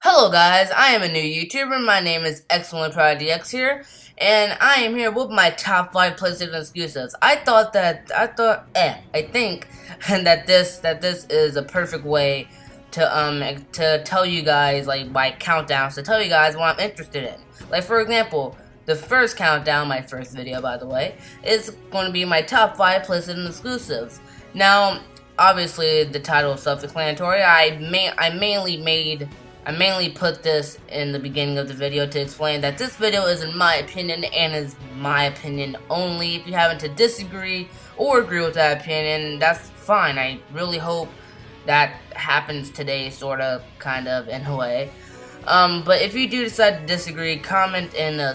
Hello guys, I am a new YouTuber. My name is LittleBigPlanet here, and I am here with my top 5 PlayStation exclusives. I think that this is a perfect way to tell you guys, like, my countdowns, to tell you guys what I'm interested in. Like, for example, the first countdown, my first video by the way, is going to be my top 5 PlayStation exclusives. Now, obviously the title is self-explanatory. I mainly put this in the beginning of the video to explain that this video is in my opinion and is my opinion only. If you happen to disagree or agree with that opinion, that's fine. I really hope that happens today, sorta, kind of, in a way. But if you do decide to disagree, comment in a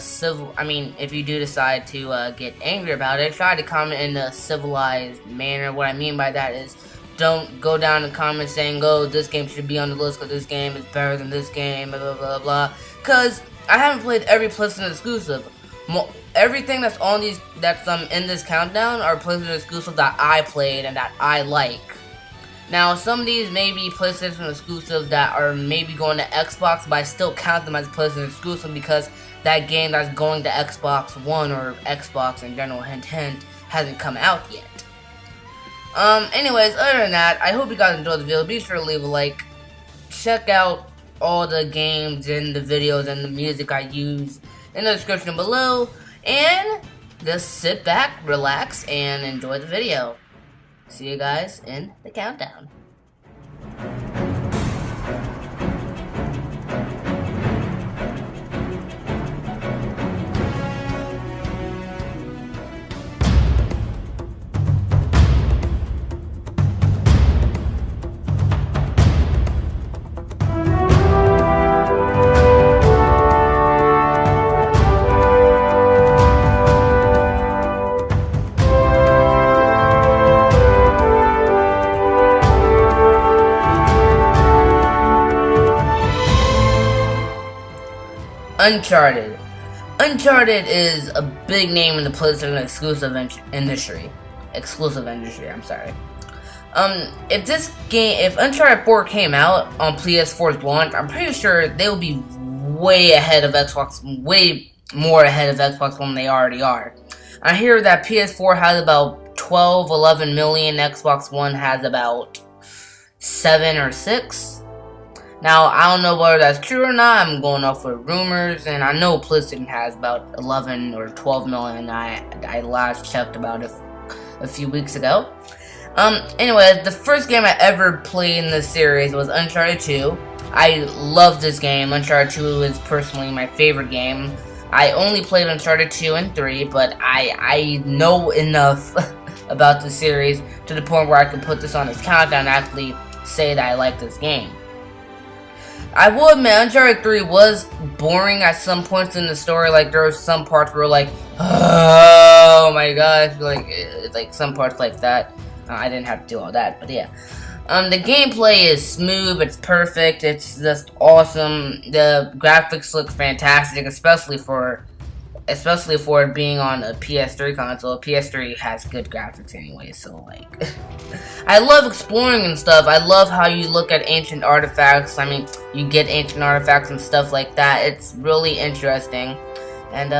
if you do decide to get angry about it, try to comment in a civilized manner. What I mean by that is, don't go down in the comments saying, oh, this game should be on the list because this game is better than this game, blah, blah, blah, blah. Because I haven't played every PlayStation exclusive. Everything that's in this countdown are PlayStation exclusives that I played and that I like. Now, some of these may be PlayStation exclusives that are maybe going to Xbox, but I still count them as PlayStation exclusive because that game that's going to Xbox One or Xbox in general, hint hint, hasn't come out yet. Anyways, other than that, I hope you guys enjoyed the video. Be sure to leave a like. Check out all the games and the videos and the music I use in the description below. And just sit back, relax, and enjoy the video. See you guys in the countdown. Uncharted. Uncharted is a big name in the PlayStation industry. I'm sorry. If Uncharted 4 came out on PS4's launch, I'm pretty sure they would be way ahead of Xbox, way more ahead of Xbox One than they already are. I hear that PS4 has about 11 million, Xbox One has about 7 or 6. Now, I don't know whether that's true or not. I'm going off of rumors, and I know PlayStation has about 11 or 12 million. I last checked about it a few weeks ago. Anyway, the first game I ever played in this series was Uncharted 2. I love this game. Uncharted 2 is personally my favorite game. I only played Uncharted 2 and 3, but I know enough about the series to the point where I can put this on this countdown and actually say that I like this game. I will admit, Uncharted 3 was boring at some points in the story. Like, there were some parts where, like, oh my gosh, like some parts like that. I didn't have to do all that, but yeah. The gameplay is smooth, it's perfect, it's just awesome. The graphics look fantastic, especially for it being on a PS3 console. PS3 has good graphics anyway, so like, I love exploring and stuff. I love how you look at ancient artifacts. I mean, you get ancient artifacts and stuff like that. It's really interesting. And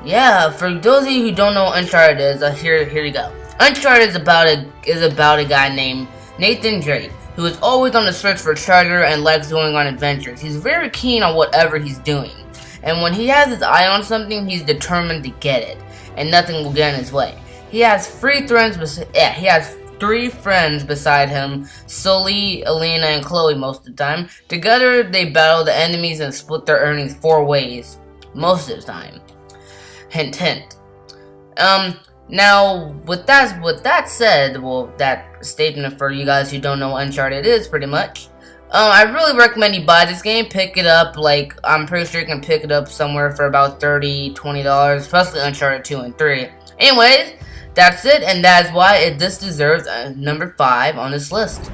yeah, for those of you who don't know what Uncharted is, here you go. Uncharted is about a guy named Nathan Drake, who is always on the search for treasure and likes going on adventures. He's very keen on whatever he's doing. And when he has his eye on something, he's determined to get it, and nothing will get in his way. He has three friends beside him, Sully, Elena, and Chloe most of the time. Together, they battle the enemies and split their earnings 4 ways, most of the time. Hint, hint. Now, with that said, well, that statement for you guys who don't know what Uncharted is, pretty much. I really recommend you buy this game, pick it up. Like, I'm pretty sure you can pick it up somewhere for about $30, $20, especially Uncharted 2 and 3. Anyways, that's it, and that's why this deserves number 5 on this list.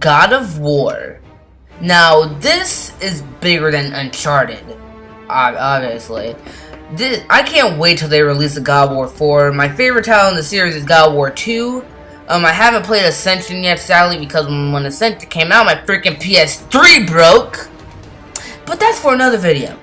God of War. Now, this is bigger than Uncharted, obviously. I can't wait till they release a God of War 4. My favorite title in the series is God of War 2. I haven't played Ascension yet, sadly, because when Ascension came out, my freaking PS3 broke. But that's for another video.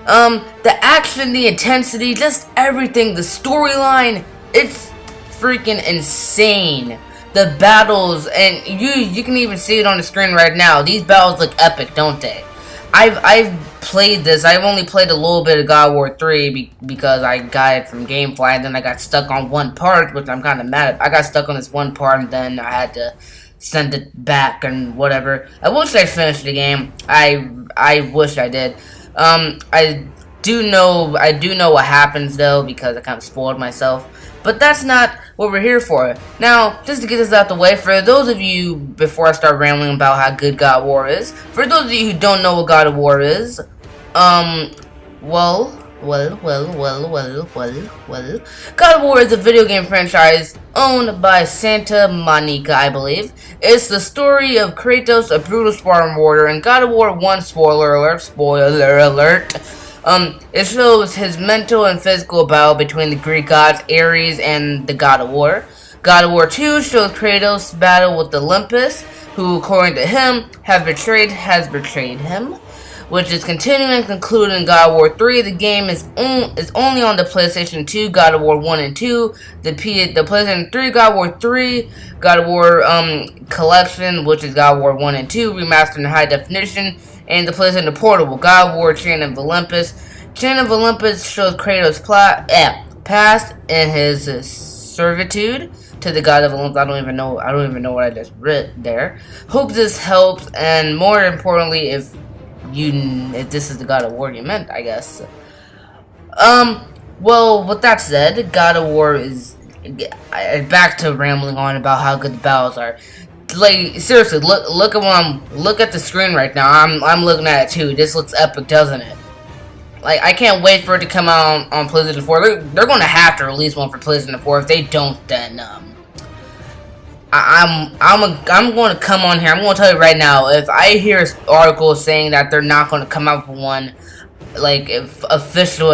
The action, the intensity, just everything, the storyline, it's freaking insane. The battles, and you can even see it on the screen right now. These battles look epic, don't they? I've played this. I've only played a little bit of God of War 3 because I got it from GameFly, and then I got stuck on one part, which I'm kind of mad at. I got stuck on this one part, and then I had to send it back and whatever. I wish I finished the game. I wish I did. I do know what happens though, because I kind of spoiled myself. But that's not what we're here for. Now, just to get this out the way, for those of you, before I start rambling about how good God of War is, for those of you who don't know what God of War is, well, God of War is a video game franchise owned by Santa Monica, I believe. It's the story of Kratos, a brutal Spartan warrior, and God of War 1, spoiler alert, it shows his mental and physical battle between the Greek gods Ares and the God of War. God of War 2 shows Kratos' battle with Olympus, who, according to him, has betrayed him, which is continuing and concluding in God of War 3. The game is only on the PlayStation 2, God of War 1 and 2, the PlayStation 3, God of War 3, God of War Collection, which is God of War 1 and 2, remastered in high definition, and the PlayStation Portable, God of War Chain of Olympus. Chain of Olympus shows Kratos' past and his servitude to the God of Olympus. I don't even know what I just read there. Hope this helps, and more importantly, if this is the God of War you meant, I guess. Well, with that said, God of War is back to rambling on about how good the battles are. Like, seriously, look at the screen right now. I'm looking at it too. This looks epic, doesn't it? Like, I can't wait for it to come out on PlayStation 4. They're going to have to release one for PlayStation 4. If they don't, then I'm going to come on here. I'm going to tell you right now. If I hear articles saying that they're not going to come out with one, like an official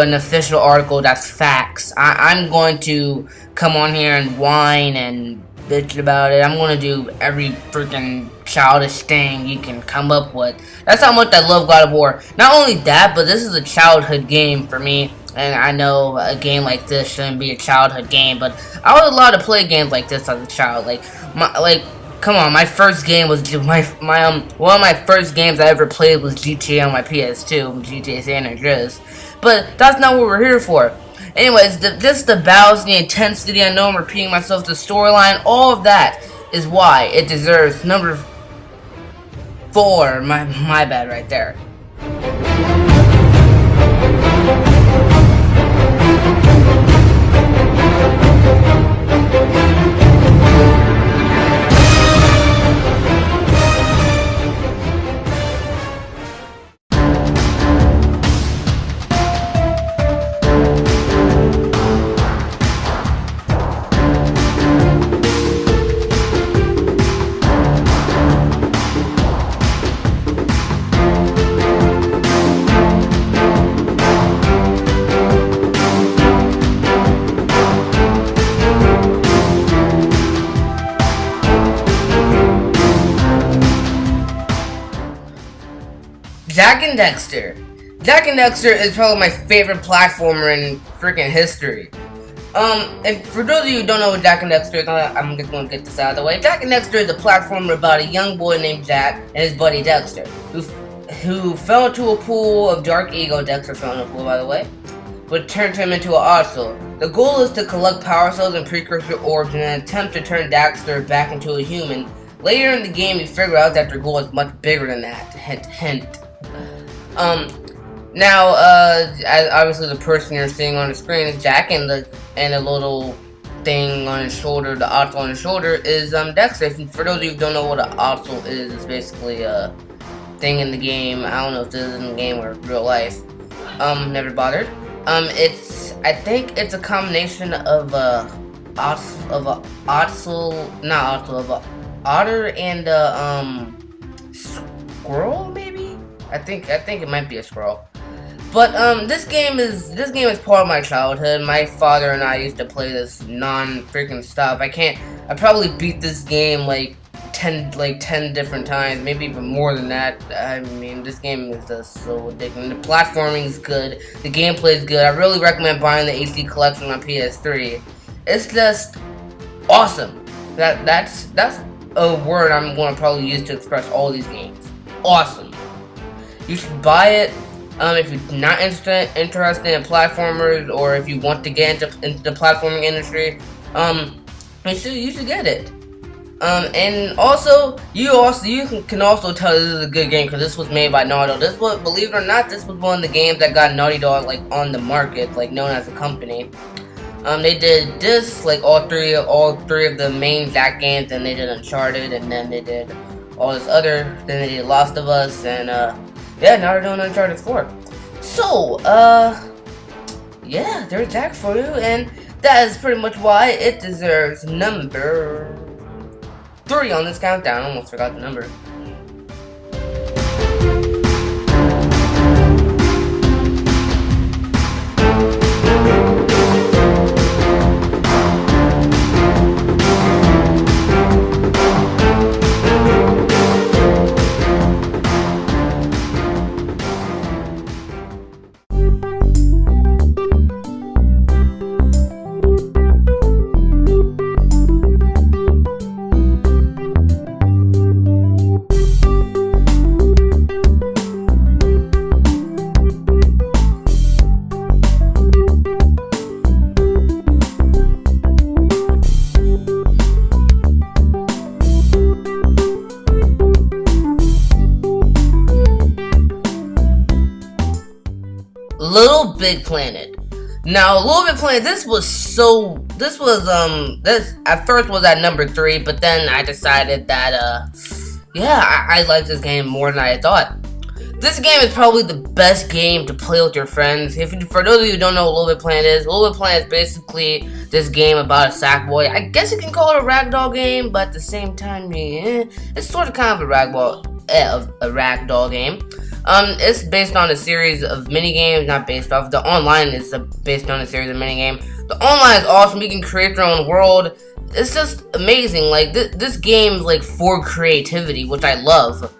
article that's facts, I'm going to come on here and whine and bitch about it. I'm going to do every freaking childish thing you can come up with. That's how much I love God of War. Not only that, but this is a childhood game for me. And I know a game like this shouldn't be a childhood game, but I was allowed to play games like this as a child. Come on, my first game was one of my first games I ever played was GTA on my PS2, GTA San Andreas. But that's not what we're here for. Anyways, just the battles, the intensity, I know I'm repeating myself, the storyline, all of that is why it deserves number 4. My bad right there. Jak and Dexter. Jak and Dexter is probably my favorite platformer in freaking history. And for those of you who don't know what Jak and Dexter is, I'm just going to get this out of the way. Jak and Dexter is a platformer about a young boy named Jak and his buddy Dexter, who fell into a pool of dark ego. Dexter fell in a pool, by the way, which turned him into an odd soul. The goal is to collect power cells and precursor orbs in an attempt to turn Dexter back into a human. Later in the game, you figure out that their goal is much bigger than that. Hint, hint. Now, as obviously the person you're seeing on the screen is Jak, and the little thing on his shoulder, the oddle on his shoulder, is Dexter. For those of you who don't know what an oddle is, it's basically a thing in the game. I don't know if this is in the game or real life. Never bothered. I think it's a combination of otter and a squirrel, maybe. I think it might be a squirrel. But this game is part of my childhood. My father and I used to play this non-freaking stop. I probably beat this game like 10 different times, maybe even more than that. I mean, this game is just so addicting. The platforming is good, the gameplay is good. I really recommend buying the HD collection on PS3. It's just awesome. That's a word I'm going to probably use to express all these games. Awesome. You should buy it. If you're not interested in platformers, or if you want to get into the platforming industry, you should get it. And also, you can also tell this is a good game because this was made by Naughty Dog. Believe it or not, this was one of the games that got Naughty Dog like on the market, like known as a company. They did this, like all three of the main Zack games, and they did Uncharted, and then they did all this other. Then they did Last of Us, and yeah, now they're doing Uncharted 4. So, yeah, there's Zack for you, and that is pretty much why it deserves number 3 on this countdown. I almost forgot the number. LittleBigPlanet. Now, LittleBigPlanet, this at first was at number 3, but then I decided that, yeah, I like this game more than I thought. This game is probably the best game to play with your friends. For those of you who don't know what LittleBigPlanet is basically this game about a sack boy. I guess you can call it a ragdoll game, but at the same time, yeah, it's sort of kind of a ragdoll game. It's based on a series of mini games, not based off. The online is based on a series of mini games. The online is awesome. You can create your own world. It's just amazing. Like this game is like for creativity, which I love.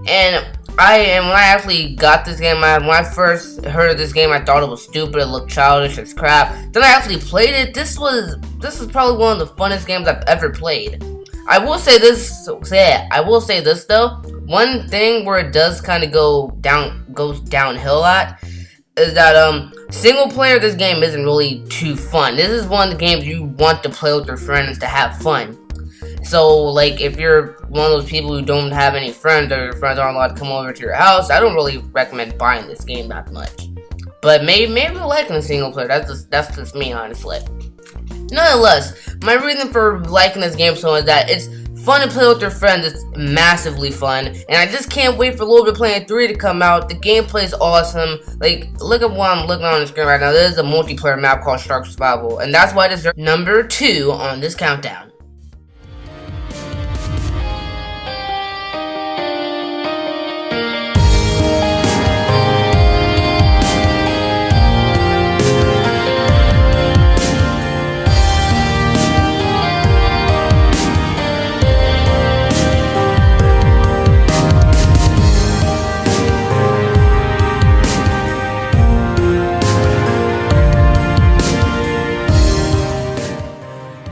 And when I actually got this game, when I first heard of this game, I thought it was stupid. It looked childish as crap. Then I actually played it. This was probably one of the funnest games I've ever played. I will say this though. One thing where it does kind of goes downhill at is that single player, this game isn't really too fun. This is one of the games you want to play with your friends to have fun. So like if you're one of those people who don't have any friends, or your friends aren't allowed to come over to your house, I don't really recommend buying this game that much. But maybe you're liking the single player. That's just me, honestly. Nonetheless, my reason for liking this game so much is that it's fun to play with your friends. It's massively fun, and I just can't wait for LittleBigPlanet 3 to come out. The gameplay is awesome. Like, look at what I'm looking on the screen right now. This is a multiplayer map called Shark Survival, and that's why it deserves number 2 on this countdown.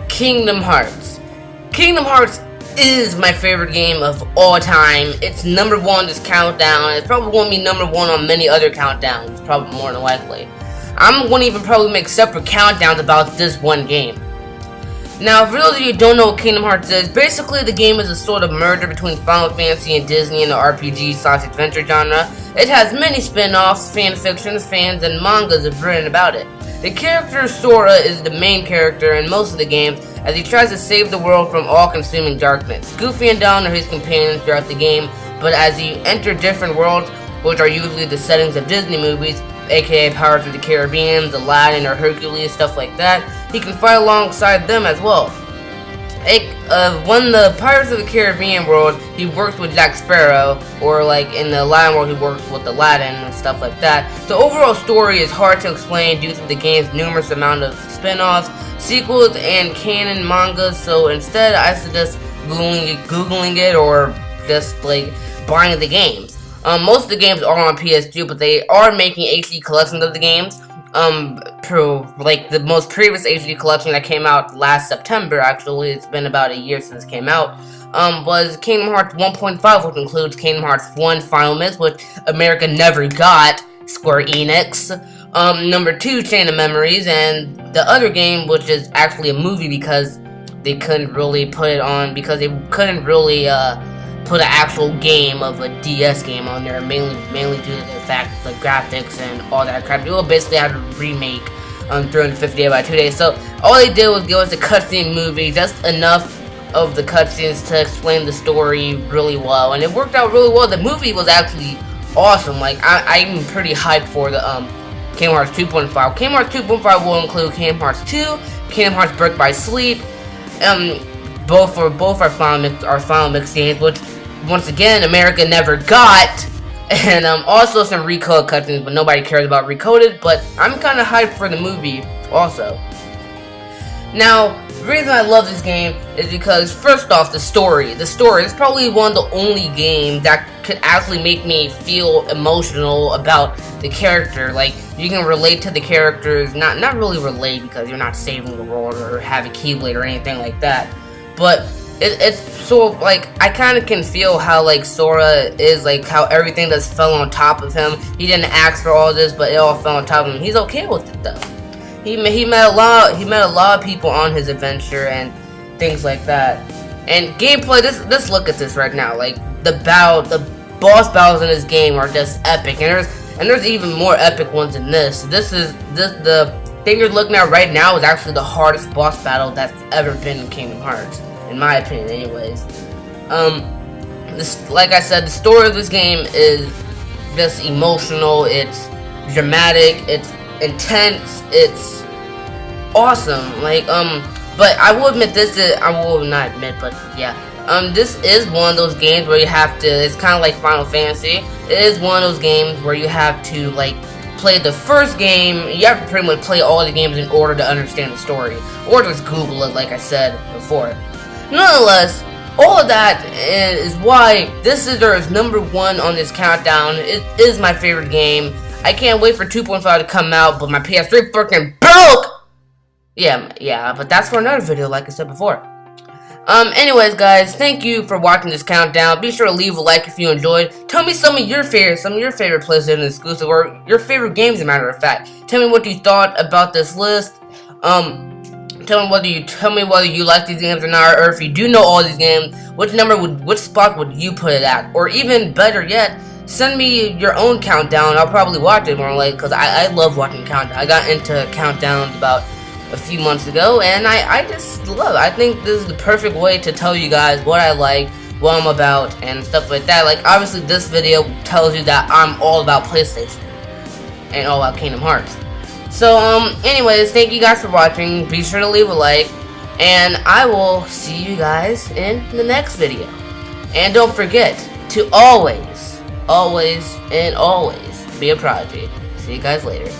Kingdom Hearts. Kingdom Hearts is my favorite game of all time. It's number 1 on this countdown. It's probably going to be number 1 on many other countdowns, probably more than likely. I'm going to even probably make separate countdowns about this one game. Now, for those of you who don't know what Kingdom Hearts is, basically the game is a sort of merger between Final Fantasy and Disney in the RPG/adventure genre. It has many spin-offs, fan fictions, fans, and mangas have written about it. The character Sora is the main character in most of the games as he tries to save the world from all-consuming darkness. Goofy and Dawn are his companions throughout the game, but as you enter different worlds, which are usually the settings of Disney movies, aka Pirates of the Caribbean, Aladdin, or Hercules, stuff like that, he can fight alongside them as well. when the Pirates of the Caribbean world, he works with Jack Sparrow, or like in the Aladdin world, he works with Aladdin and stuff like that. The overall story is hard to explain due to the game's numerous amount of spin-offs, sequels, and canon mangas. So instead, I suggest googling it or just like buying the games. Most of the games are on PS2, but they are making HD collections of the games. Like the most previous HD collection that came out last September, actually, it's been about a year since it came out, was Kingdom Hearts 1.5, which includes Kingdom Hearts 1 Final Mix, which America never got, Square Enix, number 2, Chain of Memories, and the other game, which is actually a movie because they couldn't really put it on, because they couldn't really, put an actual game of a DS game on there, mainly due to the fact the graphics and all that crap. They will basically have to remake 350 Day by 2 days. So all they did was give us a cutscene movie, just enough of the cutscenes to explain the story really well, and it worked out really well. The movie was actually awesome. Like I'm pretty hyped for the Kingdom Hearts 2.5. Kingdom Hearts 2.5 will include Kingdom Hearts 2, Kingdom Hearts Birth by Sleep, both our final mix games, which once again America never got, and also some Recoded cutscenes, but nobody cares about Recoded. But I'm kind of hyped for the movie also. Now, the reason I love this game is because, first off, the story. The story is probably one of the only games that could actually make me feel emotional about the character. Like, you can relate to the characters, not really relate because you're not saving the world or have a Keyblade or anything like that, but it's so, like, I kind of can feel how, like, Sora is, like, how everything just fell on top of him. He didn't ask for all this, but it all fell on top of him. He's okay with it, though. He met a lot of people on his adventure and things like that. And gameplay, let's look at this right now. Like, the boss battles in this game are just epic, and there's even more epic ones than this. The thing you're looking at right now is actually the hardest boss battle that's ever been in Kingdom Hearts, in my opinion, anyways. Like I said, the story of this game is just emotional. It's dramatic. It's intense. It's awesome. Like, but I will admit this is one of those games where you have to. It's kind of like Final Fantasy. It is one of those games where you have to, like, play the first game. You have to pretty much play all the games in order to understand the story, or just Google it, like I said before. Nonetheless, all of that is why this is number 1 on this countdown. It is my favorite game. I can't wait for 2.5 to come out, but my PS3 freaking broke! Yeah, but that's for another video, like I said before. Anyways, guys, thank you for watching this countdown. Be sure to leave a like if you enjoyed. Tell me some of your favorite PlayStation exclusive, or your favorite games, as a matter of fact. Tell me what you thought about this list. Tell me whether you like these games or not, or if you do know all these games, which spot would you put it at? Or even better yet, send me your own countdown. I'll probably watch it more, like, because I love watching countdown. I got into countdowns about a few months ago, and I just love it. I think this is the perfect way to tell you guys what I like, what I'm about, and stuff like that. Like, obviously this video tells you that I'm all about PlayStation and all about Kingdom Hearts. So, anyways, thank you guys for watching. Be sure to leave a like, and I will see you guys in the next video. And don't forget to always be a prodigy. See you guys later.